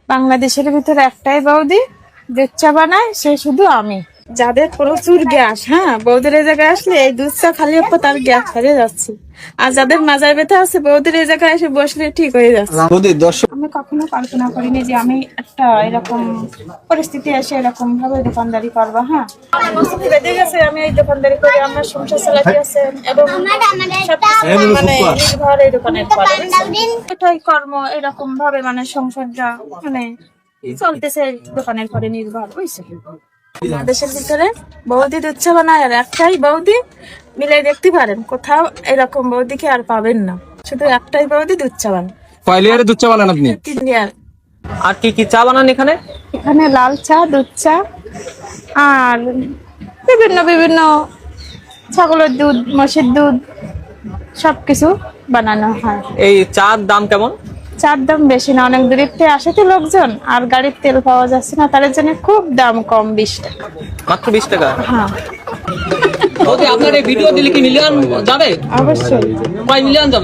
বাংলাদেশের ভিতরে একটাই বৌদি দুধ চা বানায়, সে শুধু আমি। যাদের প্রচুর গ্যাস, হ্যাঁ, বৌদির এই জায়গায় আসলে এই দুধ চা খালি তার গ্যাস হারিয়ে যাচ্ছে। আর যাদের মাজায় ব্যথা আছে, বৌদির এই জায়গায় এসে বসলে ঠিক হয়ে যাচ্ছে। আমি কখনো কল্পনা করিনি যে আমি একটা এরকম পরিস্থিতি এসে এরকম ভাবে দোকানদারি করবো। হ্যাঁ, বেঁধে গেছে, আমি এই দোকানদারি করে আমার সংসার চালাতে আছে এবং সবকিছু মানে নির্ভর এই দোকানের পরে। এটাই কর্ম, এরকম ভাবে মানে সংসারটা মানে চলতেছে দোকানের পরে নির্ভর, বুঝছে। বাংলাদেশের ভিতরে বৌদি দুধ চা বানায় আর একটাই বৌদি, মিলে দেখতে পারেন কোথাও এরকম বৌদিকে আর পাবেন না। শুধু একটাই বৌদি দুধ চা বানায়। কয় লিয়ারে দুধ চা বানান আপনি? 3 লেয়ার। আর কি কি চা বানান এখানে? এখানে লাল চা, দুধ চা আর বিভিন্ন বিভিন্ন ছাগলের দুধ, মোষের দুধ সবকিছু বানানো হয়। এই চার দাম কেমন? চার দাম বেশি না, অনেক দূরের থেকে আসে তো লোকজন, আর গাড়ির তেল পাওয়া যাচ্ছে না, তার জন্য খুব দাম কম, 20 টাকা। মাত্র 20 টাকা? হ্যাঁ, আপনার এই ভিডিও দিলে কি মিলিয়ন যাবে? অবশ্যই। কয় মিলিয়ন যাবে?